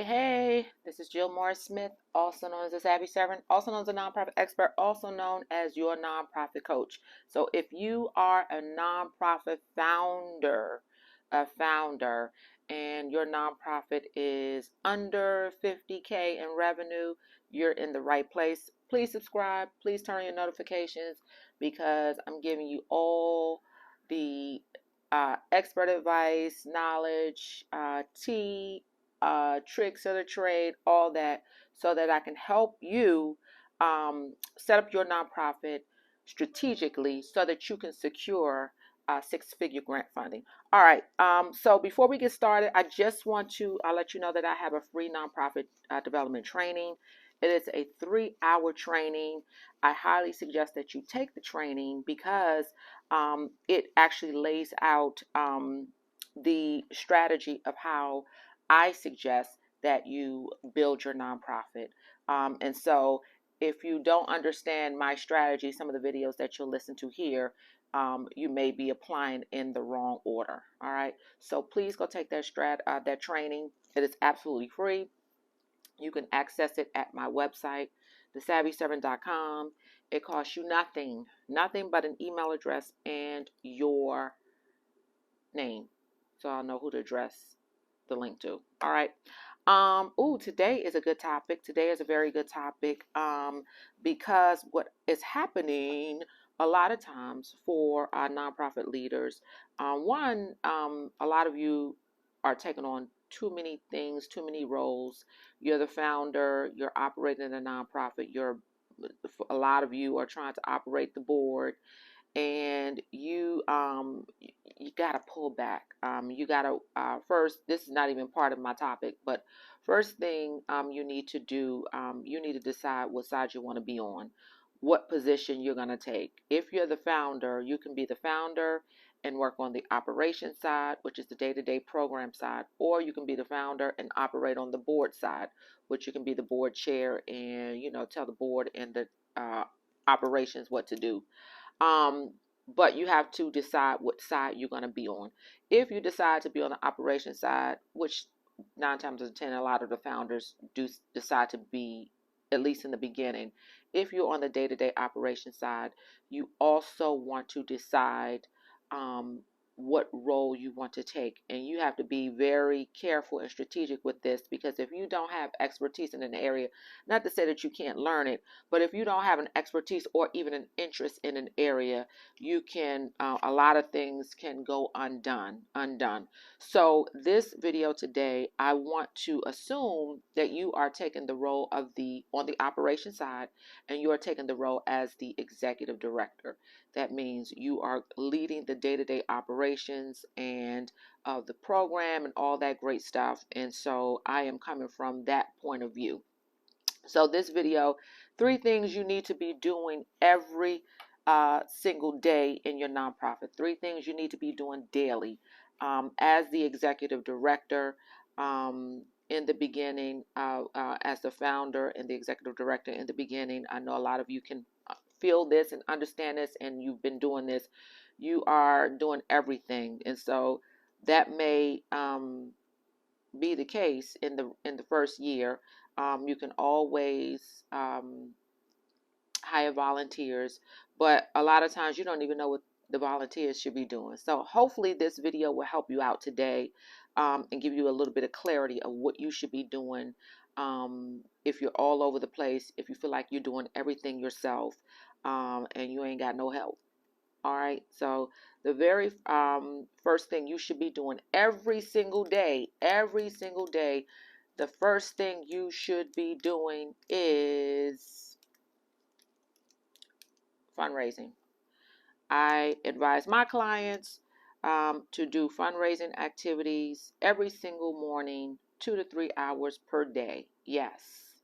Hey, this is Jill Morris Smith, also known as a Savvy Servant, also known as a nonprofit expert, also known as your nonprofit coach. So if you are a nonprofit founder, and your nonprofit is under 50K in revenue, you're in the right place. Please subscribe, please turn on your notifications because I'm giving you all the expert advice, knowledge, tea, tricks of the trade, all that, so that I can help you set up your nonprofit strategically so that you can secure six-figure grant funding. All right. So before we get started, I just want to let you know that I have a free nonprofit development training. It is a 3-hour training. I highly suggest that you take the training because it actually lays out the strategy of how I suggest that you build your nonprofit. And so if you don't understand my strategy, some of the videos that you'll listen to here, you may be applying in the wrong order. All right. So please go take that training. It is absolutely free. You can access it at my website, thesavvyservant.com. It costs you nothing but an email address and your name, so I'll know who to address the link to. All right. Today is a good topic. Today is a very good topic because what is happening a lot of times for our nonprofit leaders, a lot of you are taking on too many things, too many roles. You're the founder, you're operating a nonprofit, a lot of you are trying to operate the board, and you got to pull back. You got to first, this is not even part of my topic, but first thing you need to do, you need to decide what side you want to be on, what position you're going to take. If you're the founder, you can be the founder and work on the operation side, which is the day-to-day program side, or you can be the founder and operate on the board side, which you can be the board chair and tell the board and the operations what to do. But you have to decide what side you're going to be on. If you decide to be on the operation side, which 9 times out of 10, a lot of the founders do decide to be, at least in the beginning. If you're on the day-to-day operation side, you also want to decide what role you want to take. And you have to be very careful and strategic with this, because if you don't have expertise in an area, not to say that you can't learn it, but if you don't have an expertise or even an interest in an area, you can, a lot of things can go undone. So this video today, I want to assume that you are taking the role on the operation side, and you are taking the role as the executive director. That means you are leading the day-to-day operations and the program and all that great stuff. And so I am coming from that point of view. So this video, 3 things you need to be doing every single day in your nonprofit. 3 things you need to be doing daily as the executive director. In the beginning, as the founder and the executive director in the beginning, I know a lot of you can feel this and understand this, and you've been doing this. You are doing everything, and so that may be the case in the first year. You can always hire volunteers, but a lot of times you don't even know what the volunteers should be doing. So hopefully this video will help you out today and give you a little bit of clarity of what you should be doing. If you're all over the place, if you feel like you're doing everything yourself and you ain't got no help. All right, so the very first thing you should be doing every single day, the first thing you should be doing is fundraising. I advise my clients to do fundraising activities every single morning, 2 to 3 hours per day. Yes,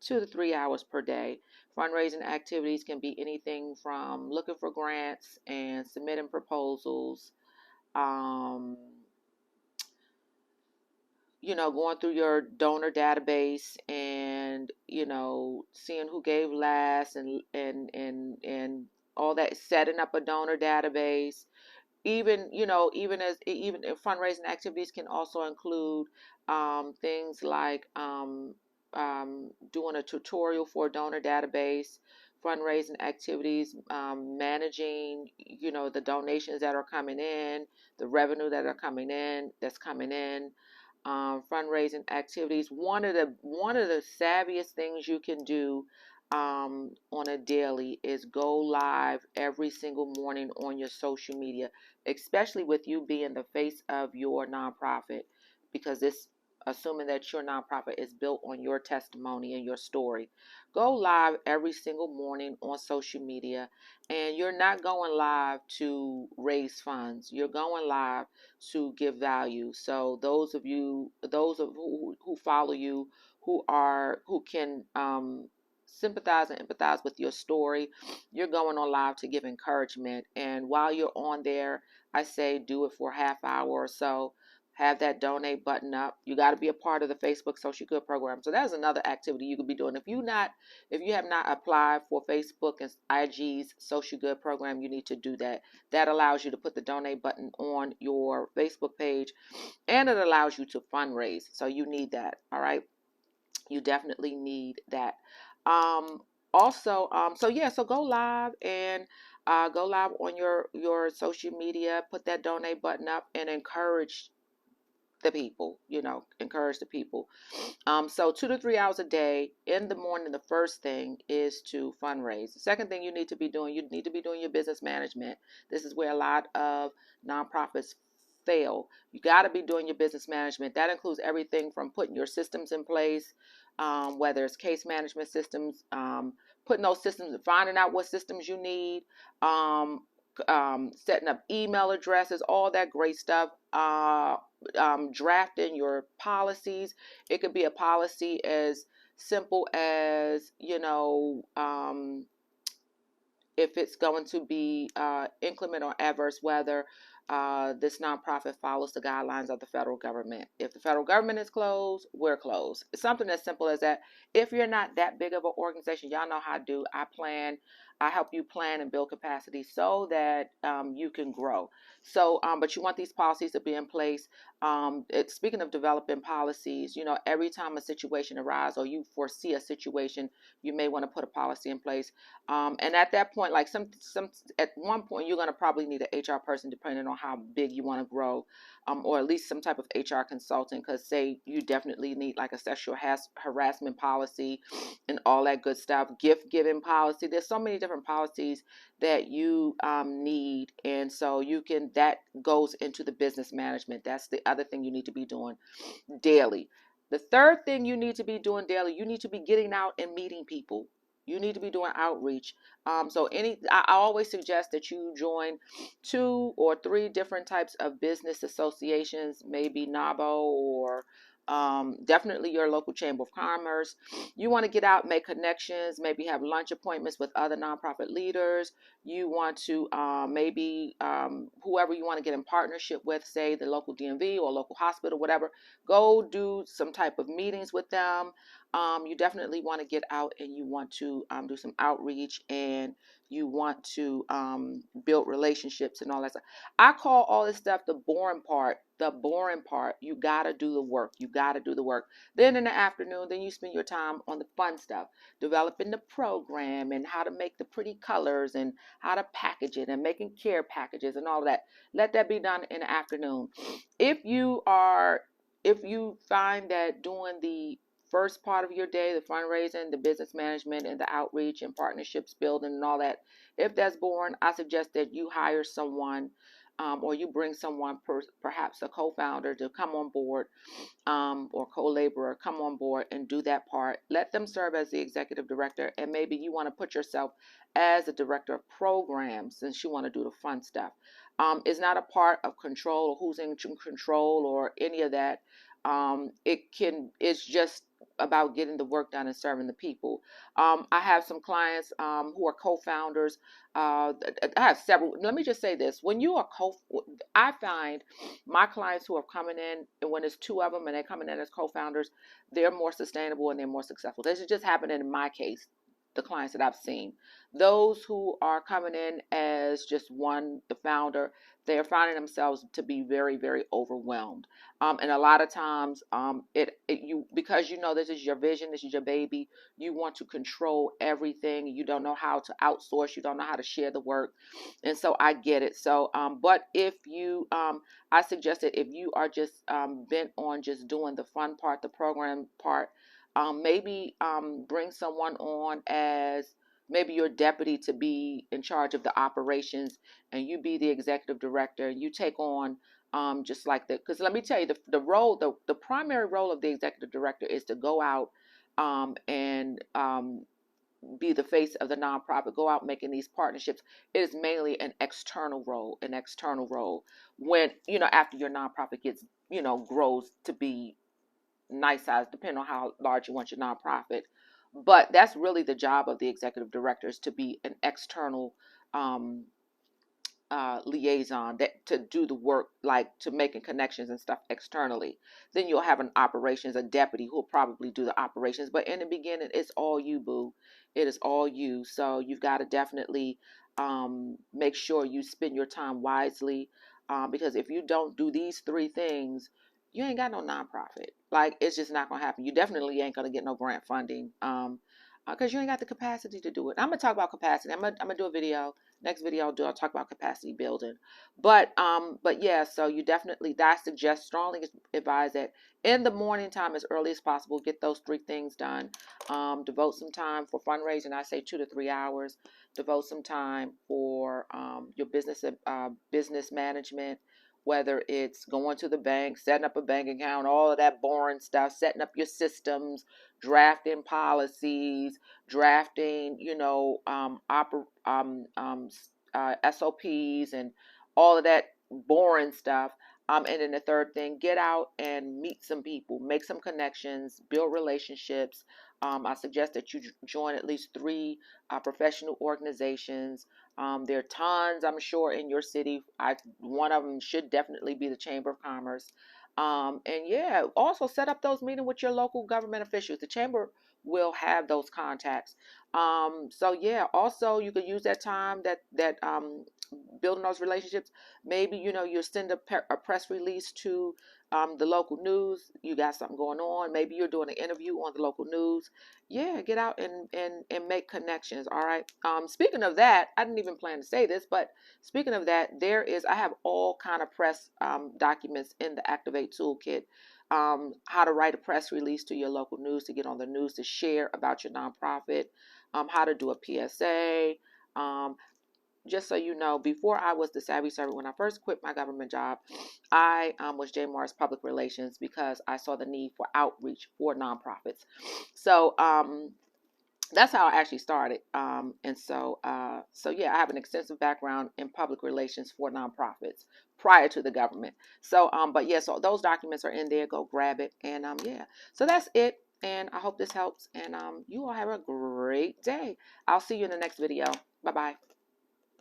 2 to 3 hours per day. Fundraising activities can be anything from looking for grants and submitting proposals, going through your donor database and, seeing who gave last and all that, setting up a donor database, even even if fundraising activities can also include things like doing a tutorial for a donor database, fundraising activities, managing the donations that are coming in, the revenue that's coming in, fundraising activities. One of the savviest things you can do on a daily is go live every single morning on your social media, especially with you being the face of your nonprofit, because this, assuming that your nonprofit is built on your testimony and your story. Go live every single morning on social media, and you're not going live to raise funds. You're going live to give value. So those of who follow you, who can sympathize and empathize with your story, you're going on live to give encouragement. And while you're on there, I say do it for a half hour or so. Have that donate button up. You got to be a part of the Facebook Social Good program. So that's another activity you could be doing. If you have not applied for Facebook and IG's Social Good program, you need to do that. That allows you to put the donate button on your Facebook page, and it allows you to fundraise. So you need that. All right. You definitely need that. Also, so go live and go live on your social media. Put that donate button up and encourage the people. Encourage the people. So 2 to 3 hours a day in the morning, the first thing is to fundraise. The second thing you need to be doing your business management. This is where a lot of nonprofits fail. You got to be doing your business management. That includes everything from putting your systems in place, whether it's case management systems, putting those systems, finding out what systems you need, um, setting up email addresses, all that great stuff. Drafting your policies. It could be a policy as simple as, if it's going to be inclement or adverse weather, this nonprofit follows the guidelines of the federal government. If the federal government is closed, we're closed. It's something as simple as that. If you're not that big of an organization, y'all know how to do. I help you plan and build capacity so that you can grow. So, but you want these policies to be in place. Speaking of developing policies, every time a situation arises or you foresee a situation, you may want to put a policy in place. And at that point, like at one point, you're going to probably need an HR person, depending on how big you want to grow, or at least some type of HR consultant. Because say you definitely need like a sexual harassment policy and all that good stuff, gift giving policy. There's so many different policies that you need, and so that goes into the business management. That's the other thing you need to be doing daily. The third thing you need to be doing daily, you need to be getting out and meeting people. You need to be doing outreach. I always suggest that you join 2 or 3 different types of business associations, maybe NABO or definitely your local chamber of commerce. You want to get out, make connections, maybe have lunch appointments with other nonprofit leaders. You want to maybe whoever you want to get in partnership with, say the local DMV or local hospital, whatever, go do some type of meetings with them. You definitely want to get out and you want to do some outreach, and you want to build relationships and all that stuff. I call all this stuff the boring part. The boring part. You got to do the work. You got to do the work. Then in the afternoon, then you spend your time on the fun stuff, developing the program and how to make the pretty colors and how to package it and making care packages and all of that. Let that be done in the afternoon. If you find that doing the first part of your day, the fundraising, the business management, and the outreach and partnerships building and all that, if that's boring, I suggest that you hire someone or you bring someone, perhaps a co-founder, to come on board or co-laborer, come on board and do that part. Let them serve as the executive director, and maybe you want to put yourself as the director of programs since you want to do the fun stuff. It's not a part of control or who's in control or any of that. It's just about getting the work done and serving the people. I have some clients who are co-founders. I have several. Let me just say this: when you are I find my clients who are coming in, and when there's 2 of them and they're coming in as co-founders, they're more sustainable and they're more successful. This is just happening in my case. the clients that I've seen. Those who are coming in as just the founder, they are finding themselves to be very, very overwhelmed. And a lot of times, you, because you know this is your vision, this is your baby, you want to control everything. You don't know how to outsource. You don't know how to share the work, and so I get it. So, but if you, I suggest that if you are just bent on just doing the fun part, the program part, maybe bring someone on as maybe your deputy to be in charge of the operations, and you be the executive director. You take on just like that, because let me tell you, the primary role of the executive director is to go out and be the face of the nonprofit, go out making these partnerships. It is mainly an external role, when, after your nonprofit gets, grows to be nice size, depending on how large you want your nonprofit. But that's really the job of the executive director, is to be an external um, liaison, that to do the work, like to making connections and stuff externally. Then you'll have an operations, a deputy who'll probably do the operations. But in the beginning, it's all you, boo. It is all you. So you've got to definitely make sure you spend your time wisely, because if you don't do these three things, you ain't got no nonprofit. Like, it's just not gonna happen. You definitely ain't gonna get no grant funding, because you ain't got the capacity to do it. I'm gonna talk about capacity. I'm gonna do a video. Next video I'll talk about capacity building. But yeah, so you definitely, I suggest, strongly advise that in the morning time, as early as possible, get those three things done. Devote some time for fundraising. I say 2 to 3 hours. Devote some time for your business management, whether it's going to the bank, setting up a bank account, all of that boring stuff, setting up your systems, drafting policies, drafting, SOPs, and all of that boring stuff. And then the third thing, get out and meet some people, make some connections, build relationships. I suggest that you join at least 3 professional organizations. There are tons, I'm sure, in your city. One of them should definitely be the Chamber of Commerce. And yeah, also set up those meetings with your local government officials. The chamber will have those contacts. So yeah, also you could use that time, that building those relationships. Maybe you send a press release to the local news. You got something going on. Maybe you're doing an interview on the local news. Yeah, get out and make connections. All right. Speaking of that, I didn't even plan to say this, but speaking of that, I have all kind of press documents in the Activate Toolkit. How to write a press release to your local news, to get on the news, to share about your nonprofit, how to do a PSA. Just so you know, before I was the Savvy Servant, when I first quit my government job, I was JMAR's public relations, because I saw the need for outreach for nonprofits. So that's how I actually started. So yeah, I have an extensive background in public relations for nonprofits prior to the government. So, but yeah, so those documents are in there. Go grab it. And yeah, so that's it. And I hope this helps. And you all have a great day. I'll see you in the next video. Bye-bye.